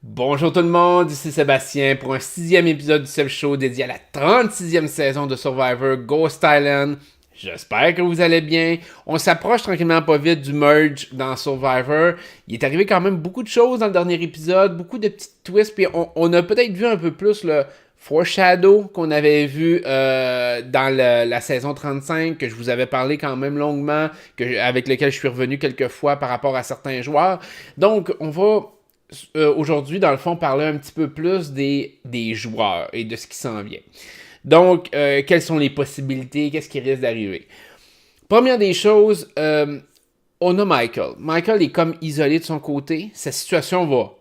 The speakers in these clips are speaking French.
Bonjour tout le monde, ici Sébastien pour un 6e épisode du Seb Show dédié à la 36e saison de Survivor Ghost Island. J'espère que vous allez bien. On s'approche tranquillement pas vite du merge dans Survivor. Il est arrivé quand même beaucoup de choses dans le dernier épisode, beaucoup de petites twists, puis on a peut-être vu un peu plus le foreshadow qu'on avait vu dans la saison 35, que je vous avais parlé quand même longuement, avec lequel je suis revenu quelques fois par rapport à certains joueurs. Donc, on va aujourd'hui, dans le fond, parler un petit peu plus des joueurs et de ce qui s'en vient. Donc, quelles sont les possibilités, qu'est-ce qui risque d'arriver. Première des choses, on a Michael. Michael est comme isolé de son côté. Sa situation va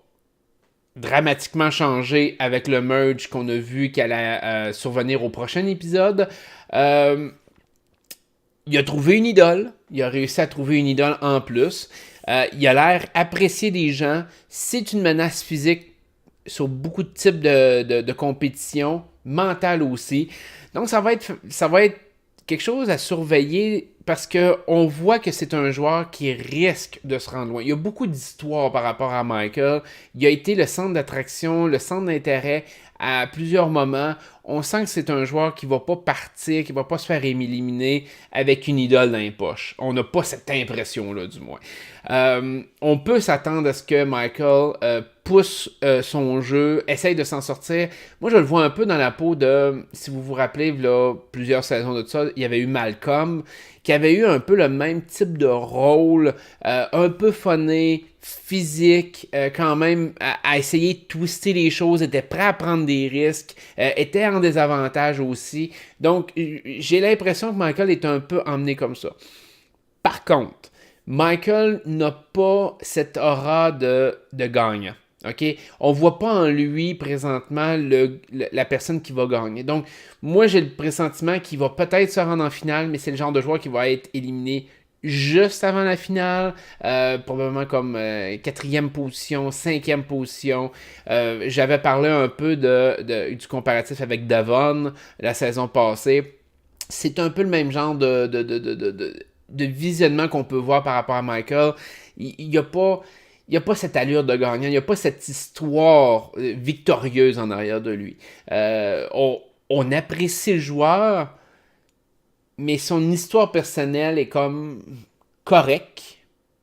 dramatiquement changer avec le merge qu'on a vu qu'elle allait survenir au prochain épisode. Il a trouvé une idole. Il a réussi à trouver une idole en plus. Il a l'air apprécié des gens. C'est une menace physique sur beaucoup de types de compétitions, mentale aussi. Donc ça va être quelque chose à surveiller parce qu'on voit que c'est un joueur qui risque de se rendre loin. Il y a beaucoup d'histoires par rapport à Michael. Il a été le centre d'attraction, le centre d'intérêt à plusieurs moments. On sent que c'est un joueur qui va pas partir, qui va pas se faire éliminer avec une idole dans les poches. On n'a pas cette impression-là, du moins. On peut s'attendre à ce que Michael pousse son jeu, essaye de s'en sortir. Moi, je le vois un peu dans la peau de, si vous vous rappelez, là, plusieurs saisons de ça, il y avait eu Malcolm, qui avait eu un peu le même type de rôle, un peu funné, physique, quand même, à essayer de twister les choses, était prêt à prendre des risques, était en désavantage aussi. Donc, j'ai l'impression que Michael est un peu emmené comme ça. Par contre, Michael n'a pas cette aura de gagnant. OK? On voit pas en lui présentement la personne qui va gagner. Donc, moi, j'ai le pressentiment qu'il va peut-être se rendre en finale, mais c'est le genre de joueur qui va être éliminé juste avant la finale, probablement comme quatrième position, cinquième position. J'avais parlé un peu du comparatif avec Davon la saison passée. C'est un peu le même genre de visionnement qu'on peut voir par rapport à Michael. Il n'y a pas. Il n'y a pas cette allure de gagnant, il n'y a pas cette histoire victorieuse en arrière de lui. On apprécie le joueur, mais son histoire personnelle est comme correcte,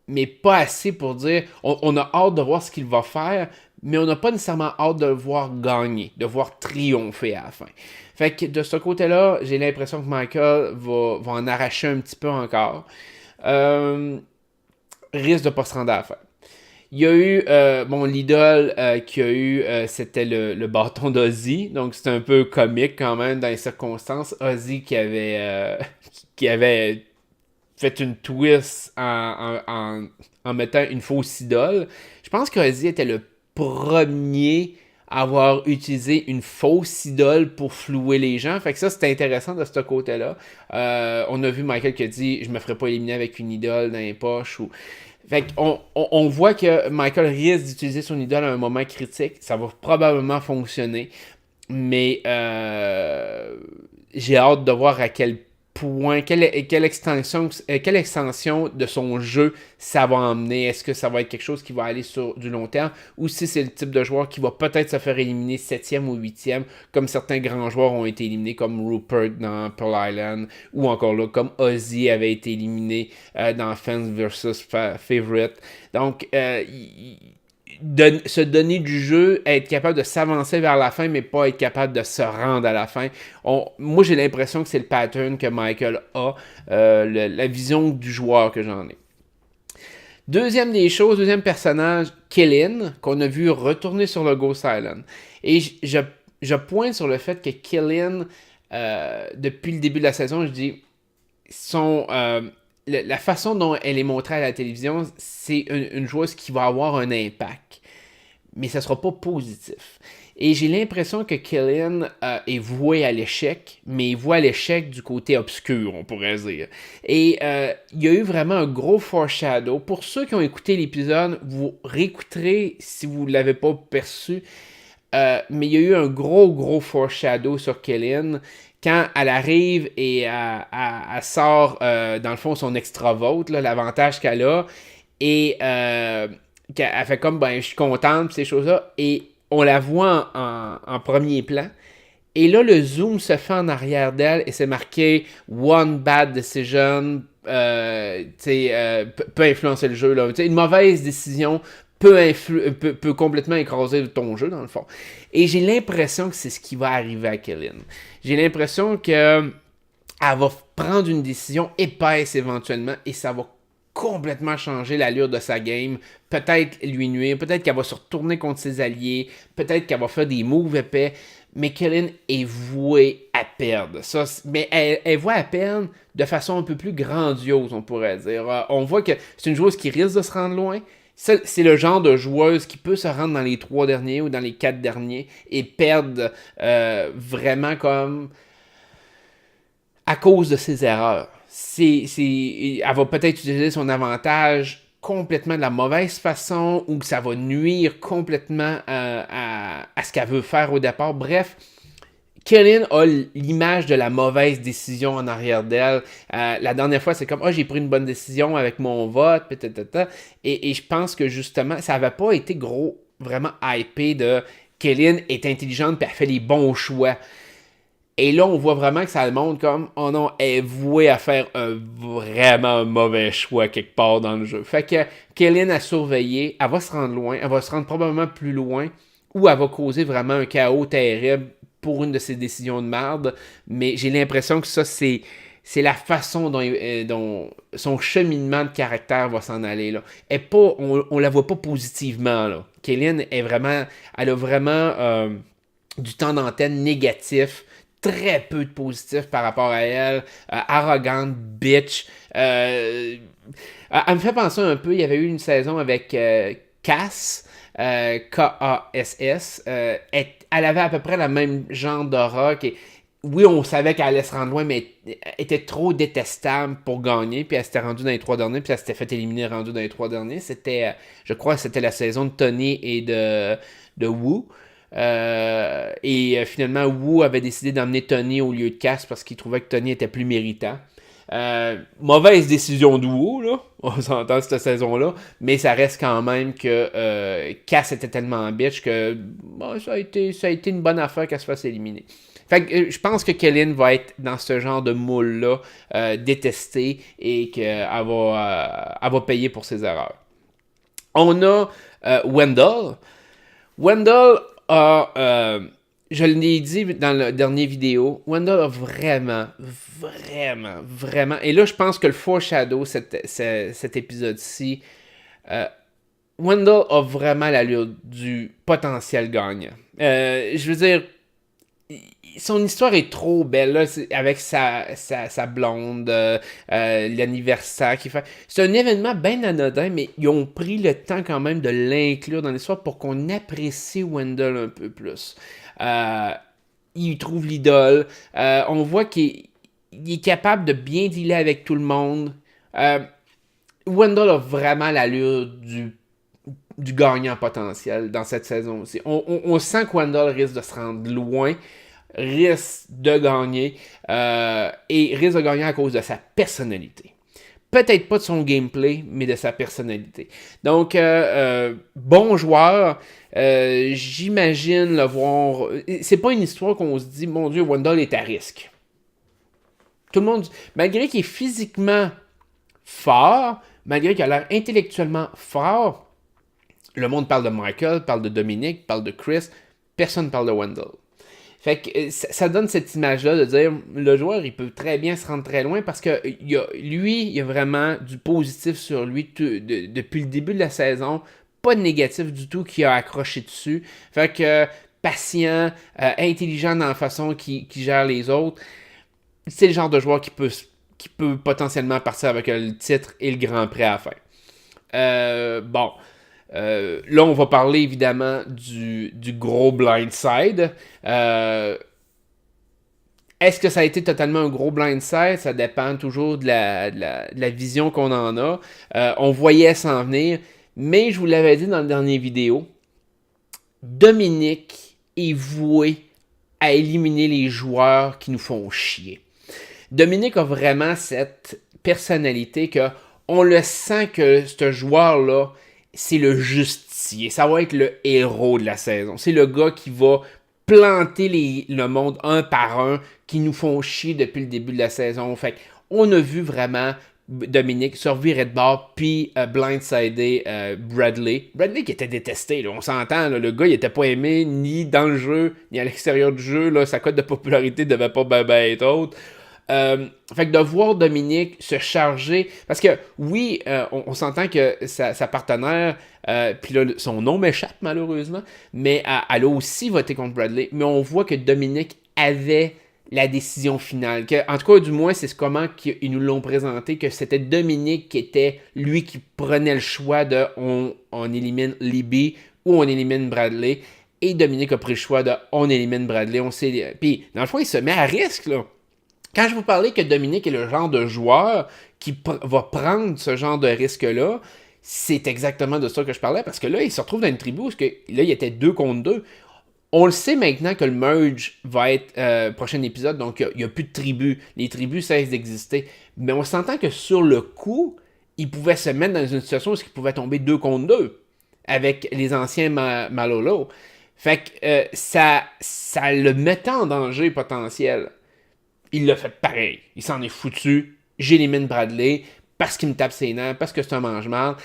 mais pas assez pour dire on a hâte de voir ce qu'il va faire, mais on n'a pas nécessairement hâte de le voir gagner, de voir triompher à la fin. Fait que de ce côté-là, j'ai l'impression que Michael va en arracher un petit peu encore. Risque de pas se rendre à la fin. Il y a eu, l'idole qu'il y a eu, c'était le bâton d'Ozzy. Donc, c'était un peu comique quand même dans les circonstances. Ozzy qui avait fait une twist en mettant une fausse idole. Je pense qu'Ozzy était le premier à avoir utilisé une fausse idole pour flouer les gens. Fait que ça, c'était intéressant de ce côté-là. On a vu Michael qui a dit « Je me ferai pas éliminer avec une idole dans les poches » ou... Fait on voit que Michael risque d'utiliser son idole à un moment critique. Ça va probablement fonctionner. Mais j'ai hâte de voir à quel point, quelle extension de son jeu ça va emmener. Est-ce que ça va être quelque chose qui va aller sur du long terme ou si c'est le type de joueur qui va peut-être se faire éliminer 7e ou 8e, comme certains grands joueurs ont été éliminés, comme Rupert dans Pearl Island, ou encore là, comme Ozzy avait été éliminé dans Fans vs Favorite. Donc, se donner du jeu, être capable de s'avancer vers la fin, mais pas être capable de se rendre à la fin. Moi, j'ai l'impression que c'est le pattern que Michael a, la vision du joueur que j'en ai. Deuxième des choses, deuxième personnage, Killin, qu'on a vu retourner sur le Ghost Island. Et je pointe sur le fait que Killin, depuis le début de la saison, je dis, la façon dont elle est montrée à la télévision, c'est une joueuse qui va avoir un impact. Mais ça ne sera pas positif. Et j'ai l'impression que Killian est voué à l'échec, mais il voit l'échec du côté obscur, on pourrait dire. Et il y a eu vraiment un gros foreshadow. Pour ceux qui ont écouté l'épisode, vous réécouterez si vous ne l'avez pas perçu. Mais il y a eu un gros foreshadow sur Killian quand elle arrive et elle sort, dans le fond, son extra vote, l'avantage qu'elle a. Et qu'elle fait comme, ben, je suis contente, pis ces choses-là, et on la voit en premier plan. Et là, le zoom se fait en arrière d'elle et c'est marqué One bad decision peut influencer le jeu. Là. Une mauvaise décision peut complètement écraser ton jeu, dans le fond. Et j'ai l'impression que c'est ce qui va arriver à Kellyn. J'ai l'impression que elle va prendre une décision épaisse éventuellement et ça va complètement changer l'allure de sa game, peut-être lui nuire, peut-être qu'elle va se retourner contre ses alliés, peut-être qu'elle va faire des moves épais, mais Kellyn est vouée à perdre. Ça, mais elle voit à perdre de façon un peu plus grandiose, on pourrait dire. On voit que c'est une joueuse qui risque de se rendre loin. C'est le genre de joueuse qui peut se rendre dans les 3 derniers ou dans les 4 derniers et perdre vraiment comme à cause de ses erreurs. Elle va peut-être utiliser son avantage complètement de la mauvaise façon ou que ça va nuire complètement à ce qu'elle veut faire au départ. Bref, Kellyn a l'image de la mauvaise décision en arrière d'elle. La dernière fois, c'est comme « Ah, j'ai pris une bonne décision avec mon vote. » Et je pense que justement, ça n'avait pas été vraiment hypé de Kellyn est intelligente et elle fait les bons choix. Et là, on voit vraiment que ça le montre comme « Oh non, elle est vouée à faire vraiment mauvais choix quelque part dans le jeu. » Fait que Kellyn a surveillé, elle va se rendre loin, elle va se rendre probablement plus loin, ou elle va causer vraiment un chaos terrible pour une de ses décisions de merde. Mais j'ai l'impression que ça, c'est la façon dont son cheminement de caractère va s'en aller. Là. On la voit pas positivement. Là. Kellyn elle a vraiment du temps d'antenne négatif, très peu de positif par rapport à elle, arrogante, bitch. Elle me fait penser un peu, il y avait eu une saison avec Cass, Kass. Elle avait à peu près le même genre d'aura. Oui, on savait qu'elle allait se rendre loin, mais elle était trop détestable pour gagner. Puis elle s'était rendue dans les 3 derniers, puis elle s'était fait éliminer rendue dans les 3 derniers. Je crois que c'était la saison de Tony et de Wu. Finalement, Wu avait décidé d'emmener Tony au lieu de Cass parce qu'il trouvait que Tony était plus méritant. Mauvaise décision de Wu, là. On s'entend cette saison-là, mais ça reste quand même que Cass était tellement bitch que ça a été une bonne affaire qu'elle se fasse éliminer. Fait que je pense que Kellyn va être dans ce genre de moule-là, détestée, et qu'elle va payer pour ses erreurs. On a Wendell. Wendell je l'ai dit dans la dernière vidéo, Wendell a vraiment, et là je pense que le foreshadow, cet épisode-ci, Wendell a vraiment l'allure du potentiel gagnant. Je veux dire, son histoire est trop belle, là, avec sa blonde, l'anniversaire qu'il fait. C'est un événement bien anodin, mais ils ont pris le temps quand même de l'inclure dans l'histoire pour qu'on apprécie Wendell un peu plus. Il trouve l'idole. On voit qu'il est capable de bien dealer avec tout le monde. Wendell a vraiment l'allure du gagnant potentiel dans cette saison aussi. On sent que Wendell risque de se rendre loin, risque de gagner, et risque de gagner à cause de sa personnalité. Peut-être pas de son gameplay, mais de sa personnalité. Donc, bon joueur, j'imagine le voir. C'est pas une histoire qu'on se dit, mon Dieu, Wendell est à risque. Tout le monde, malgré qu'il est physiquement fort, malgré qu'il a l'air intellectuellement fort, le monde parle de Michael, parle de Dominic, parle de Chris, personne ne parle de Wendell. Fait que ça donne cette image-là de dire le joueur, il peut très bien se rendre très loin parce que il y a vraiment du positif sur lui depuis le début de la saison. Pas de négatif du tout qui a accroché dessus. Fait que patient, intelligent dans la façon qu'il gère les autres. C'est le genre de joueur qui peut potentiellement partir avec le titre et le Grand Prix à la fin. Bon. Là, on va parler évidemment du gros blindside. Est-ce que ça a été totalement un gros blindside? Ça dépend toujours de la vision qu'on en a. On voyait s'en venir, mais je vous l'avais dit dans la dernière vidéo, Dominic est voué à éliminer les joueurs qui nous font chier. Dominic a vraiment cette personnalité que on le sent que ce joueur-là, c'est le justicier. Ça va être le héros de la saison. C'est le gars qui va planter le monde un par un, qui nous font chier depuis le début de la saison. Fait on a vu vraiment Dominique se revirer de bord, puis blindsider Bradley. Bradley qui était détesté, là, on s'entend, là, le gars il était pas aimé ni dans le jeu, ni à l'extérieur du jeu, là, sa cote de popularité devait pas être haute. Fait que de voir Dominique se charger, parce que oui, on s'entend que sa partenaire, puis là son nom m'échappe malheureusement, mais elle a aussi voté contre Bradley, mais on voit que Dominique avait la décision finale. En tout cas, du moins, c'est comment ils nous l'ont présenté, que c'était Dominique qui était lui qui prenait le choix de on élimine Libby ou on élimine Bradley. Et Dominique a pris le choix de on élimine Bradley. Puis, dans le fond, il se met à risque, là. Quand je vous parlais que Dominique est le genre de joueur qui va prendre ce genre de risque-là, c'est exactement de ça que je parlais, parce que là, il se retrouve dans une tribu où là, il était 2 contre 2. On le sait maintenant que le merge va être prochain épisode, donc il n'y a plus de tribus. Les tribus cessent d'exister. Mais on s'entend que sur le coup, il pouvait se mettre dans une situation où il pouvait tomber 2 contre 2 avec les anciens Malolo. Fait que ça le mettait en danger potentiel. Il l'a fait pareil. Il s'en est foutu. J'élimine Bradley parce qu'il me tape ses nerfs, parce que c'est un mange-marde.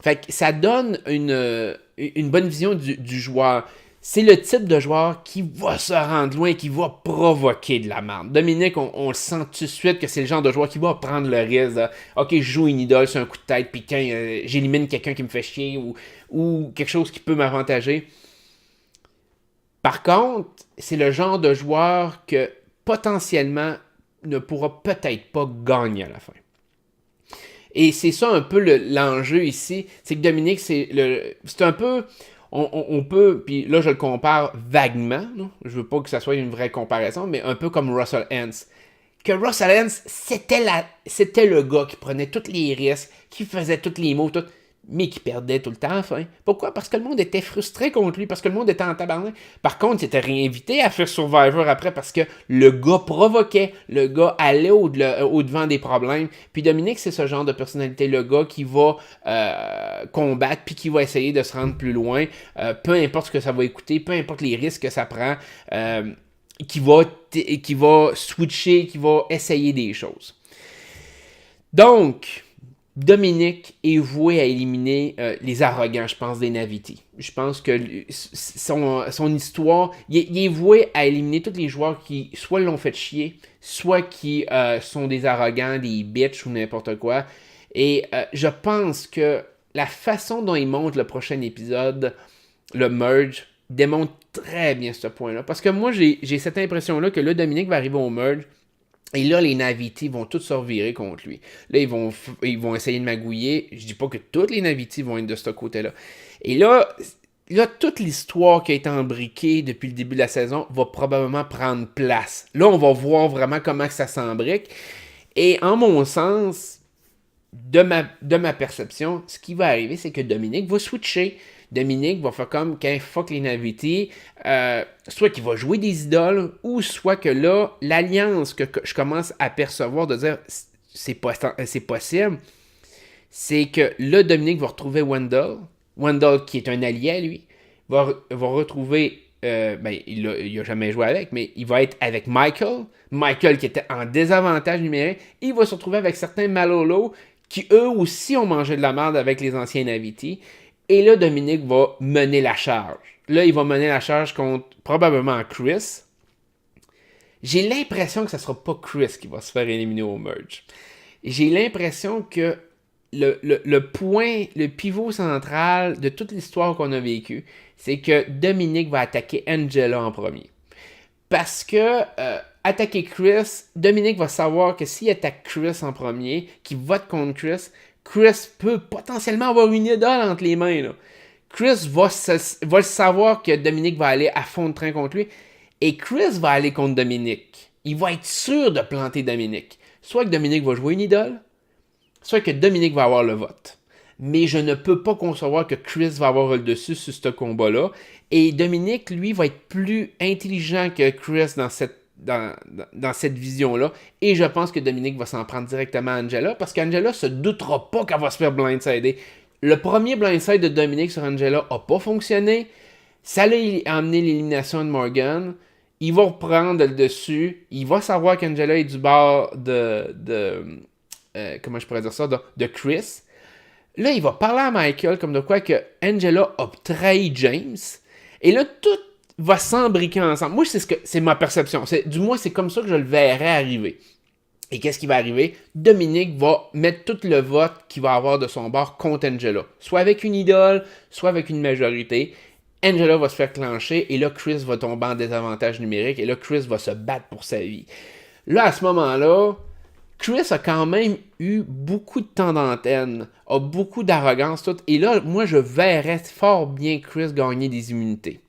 Fait que ça donne une bonne vision du joueur. C'est le type de joueur qui va se rendre loin et qui va provoquer de la merde. Dominique, on le sent tout de suite que c'est le genre de joueur qui va prendre le risque de « Ok, je joue une idole sur un coup de tête, puis quand j'élimine quelqu'un qui me fait chier ou quelque chose qui peut m'avantager. » Par contre, c'est le genre de joueur que potentiellement ne pourra peut-être pas gagner à la fin. Et c'est ça un peu l'enjeu ici. C'est que Dominique, c'est un peu... On peut, puis là je le compare vaguement, non? Je veux pas que ça soit une vraie comparaison, mais un peu comme Russell Hantz. Que Russell Hantz, c'était le gars qui prenait tous les risques, qui faisait tous les mots, mais qui perdait tout le temps à la fin. Pourquoi? Parce que le monde était frustré contre lui, parce que le monde était en tabarnak. Par contre, il était réinvité à faire Survivor après parce que le gars provoquait, le gars allait au-devant des problèmes. Puis Dominique, c'est ce genre de personnalité, le gars qui va combattre puis qui va essayer de se rendre plus loin, peu importe ce que ça va écouter, peu importe les risques que ça prend, qui va switcher, qui va essayer des choses. Donc, Dominique est voué à éliminer les arrogants, je pense, des Naviti. Je pense que son histoire, il est voué à éliminer tous les joueurs qui soit l'ont fait chier, soit qui sont des arrogants, des bitches ou n'importe quoi. Et je pense que la façon dont il monte le prochain épisode, le merge, démontre très bien ce point-là. Parce que moi, j'ai cette impression-là que là, Dominique va arriver au merge. Et là, les Naviti vont tous se revirer contre lui. Là, ils vont essayer de magouiller. Je dis pas que toutes les Naviti vont être de ce côté-là. Et là, toute l'histoire qui a été embriquée depuis le début de la saison va probablement prendre place. Là, on va voir vraiment comment ça s'embrique. Et en mon sens, de ma perception, ce qui va arriver, c'est que Dominique va switcher. Dominique va faire comme quand fuck les Naviti, soit qu'il va jouer des idoles, ou soit que là, l'alliance que je commence à percevoir de dire c'est possible, c'est que là, Dominique va retrouver Wendell, qui est un allié à lui, va retrouver, il a jamais joué avec, mais il va être avec Michael qui était en désavantage numérique, il va se retrouver avec certains Malolo qui eux aussi ont mangé de la merde avec les anciens Naviti. Et là, Dominique va mener la charge. Là, il va mener la charge contre probablement Chris. J'ai l'impression que ce ne sera pas Chris qui va se faire éliminer au merge. J'ai l'impression que le pivot central de toute l'histoire qu'on a vécue, c'est que Dominique va attaquer Angela en premier. Parce que attaquer Chris, Dominique va savoir que s'il attaque Chris en premier, qu'il vote contre Chris peut potentiellement avoir une idole entre les mains. Là. Chris va le savoir que Dominique va aller à fond de train contre lui. Et Chris va aller contre Dominique. Il va être sûr de planter Dominique. Soit que Dominique va jouer une idole, soit que Dominique va avoir le vote. Mais je ne peux pas concevoir que Chris va avoir le dessus sur ce combat-là. Et Dominique, lui, va être plus intelligent que Chris dans cette vision-là. Et je pense que Dominique va s'en prendre directement à Angela, parce qu'Angela se doutera pas qu'elle va se faire blindsider. Le premier blindside de Dominic sur Angela n'a pas fonctionné. Ça l'a amené l'élimination de Morgan. Il va reprendre le dessus. Il va savoir qu'Angela est du bord comment je pourrais dire ça, de Chris. Là, il va parler à Michael comme de quoi que Angela a trahi James. Et là, tout va s'embriquer ensemble. Moi, c'est ma perception. Du moins, c'est comme ça que je le verrais arriver. Et qu'est-ce qui va arriver? Dominic va mettre tout le vote qu'il va avoir de son bord contre Angela. Soit avec une idole, soit avec une majorité. Angela va se faire clencher et là, Chris va tomber en désavantage numérique et là, Chris va se battre pour sa vie. Là, à ce moment-là, Chris a quand même eu beaucoup de temps d'antenne, a beaucoup d'arrogance, tout. Et là, moi, je verrais fort bien Chris gagner des immunités.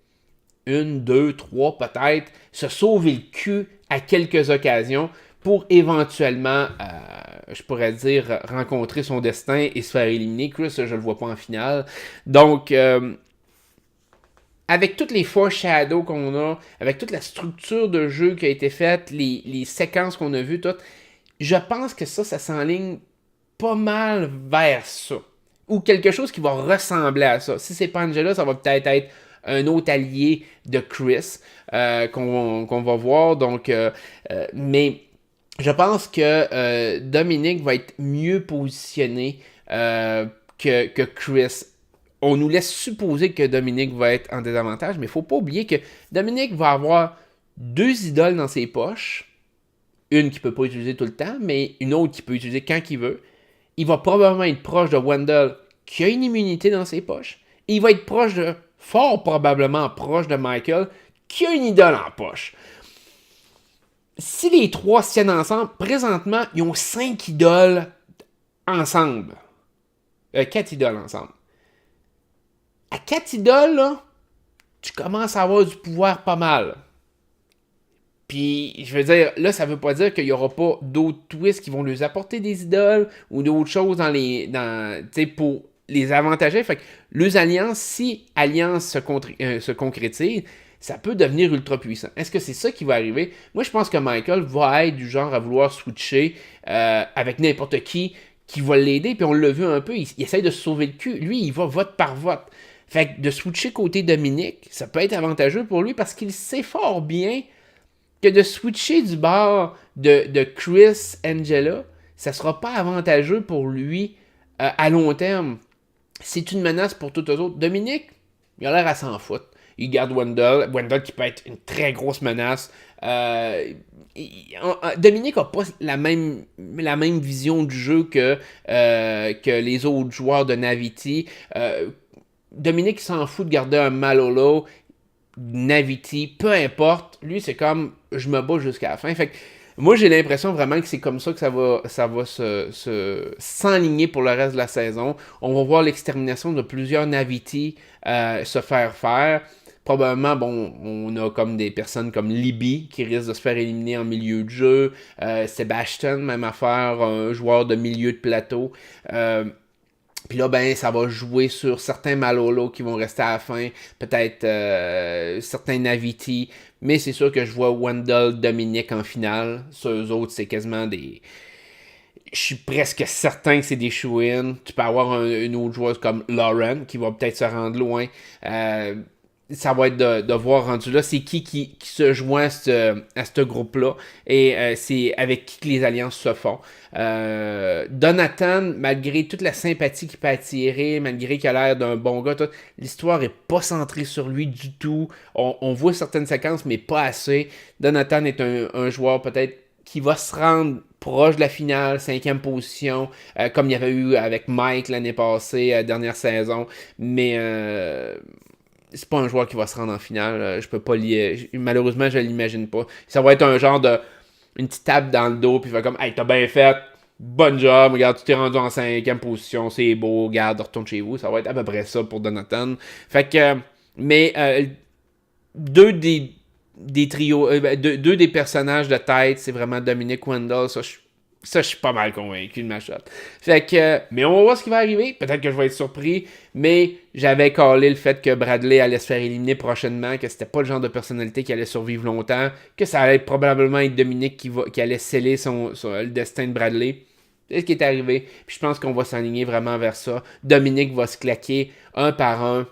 1, 2, 3 peut-être, se sauver le cul à quelques occasions pour éventuellement, je pourrais dire, rencontrer son destin et se faire éliminer. Chris, je le vois pas en finale. Donc, avec toutes les foreshadows qu'on a, avec toute la structure de jeu qui a été faite, les séquences qu'on a vues, toutes, je pense que ça s'enligne pas mal vers ça. Ou quelque chose qui va ressembler à ça. Si c'est pas Angela, ça va peut-être être un autre allié de Chris qu'on va voir. Donc, mais je pense que Dominic va être mieux positionné que Chris. On nous laisse supposer que Dominic va être en désavantage, mais il ne faut pas oublier que Dominic va avoir 2 idoles dans ses poches. Une qu'il ne peut pas utiliser tout le temps, mais une autre qu'il peut utiliser quand il veut. Il va probablement être proche de Wendell, qui a une immunité dans ses poches. Et il va être fort probablement proche de Michael, qui a une idole en poche. Si les trois se tiennent ensemble, présentement, ils ont 5 idoles ensemble. 4 idoles ensemble. À 4 idoles, là, tu commences à avoir du pouvoir pas mal. Puis, je veux dire, là, ça veut pas dire qu'il y aura pas d'autres twists qui vont lui apporter des idoles ou d'autres choses pour les avantager. Fait que les alliances, si alliance se concrétise, ça peut devenir ultra puissant. Est-ce que c'est ça qui va arriver? Moi, je pense que Michael va être du genre à vouloir switcher avec n'importe qui va l'aider. Puis on l'a vu un peu, il essaie de se sauver le cul. Lui, il va vote par vote. Fait que de switcher côté Dominic, ça peut être avantageux pour lui parce qu'il sait fort bien que de switcher du bord de Chris Angela, ça sera pas avantageux pour lui à long terme. C'est une menace pour tous les autres. Dominic, il a l'air à s'en foutre. Il garde Wendell. Wendell qui peut être une très grosse menace. Dominic n'a pas la même vision du jeu que les autres joueurs de Navity. Dominic s'en fout de garder un Malolo, Navity, peu importe. Lui, c'est comme je me bats jusqu'à la fin. Fait que moi, j'ai l'impression vraiment que c'est comme ça que ça va s'enligner pour le reste de la saison. On va voir l'extermination de plusieurs Navity se faire. Probablement, bon, on a comme des personnes comme Libby qui risquent de se faire éliminer en milieu de jeu. Sebastian, même affaire, un joueur de milieu de plateau. Puis là, ben, ça va jouer sur certains Malolo qui vont rester à la fin. Peut-être certains Navity. Mais c'est sûr que je vois Wendell, Dominic en finale. Sur eux autres, c'est quasiment des... Je suis presque certain que c'est des show-in. Tu peux avoir une autre joueuse comme Lauren qui va peut-être se rendre loin. Ça va être de voir rendu là, c'est qui se joint à ce groupe-là et c'est avec qui les alliances se font. Donathan, malgré toute la sympathie qu'il peut attirer, malgré qu'il a l'air d'un bon gars, l'histoire est pas centrée sur lui du tout. On voit certaines séquences, mais pas assez. Donathan est un joueur peut-être qui va se rendre proche de la finale, 5e position, comme il y avait eu avec Mike l'année passée, dernière saison, mais c'est pas un joueur qui va se rendre en finale. Je peux pas malheureusement, je l'imagine pas. Ça va être un genre de une petite tape dans le dos, puis il va comme hey, t'as bien fait, bonne job, regarde, tu t'es rendu en 5e position, c'est beau, regarde, retourne chez vous. Ça va être à peu près ça pour Donathan. Fait que, mais deux des trios, deux des personnages de tête, c'est vraiment Dominic Wendell. Ça, je suis pas mal convaincu de ma shot. Fait que, mais on va voir ce qui va arriver. Peut-être que je vais être surpris, mais j'avais callé le fait que Bradley allait se faire éliminer prochainement, que c'était pas le genre de personnalité qui allait survivre longtemps, que ça allait probablement être Dominic qui allait sceller le destin de Bradley. C'est ce qui est arrivé. Puis je pense qu'on va s'aligner vraiment vers ça. Dominic va se claquer un par un.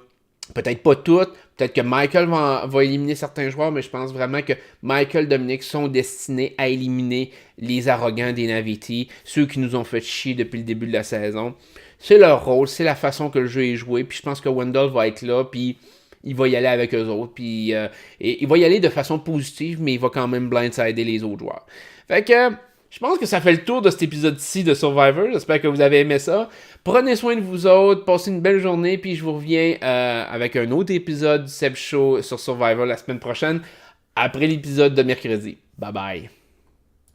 Peut-être pas toutes. Peut-être que Michael va éliminer certains joueurs, mais je pense vraiment que Michael et Dominic sont destinés à éliminer les arrogants des Naviti, ceux qui nous ont fait chier depuis le début de la saison. C'est leur rôle, c'est la façon que le jeu est joué. Puis je pense que Wendell va être là, puis il va y aller avec eux autres. Puis et il va y aller de façon positive, mais il va quand même blindsider les autres joueurs. Fait que je pense que ça fait le tour de cet épisode-ci de Survivor. J'espère que vous avez aimé ça. Prenez soin de vous autres, passez une belle journée, puis je vous reviens avec un autre épisode du Seb Show sur Survivor la semaine prochaine, après l'épisode de mercredi. Bye bye.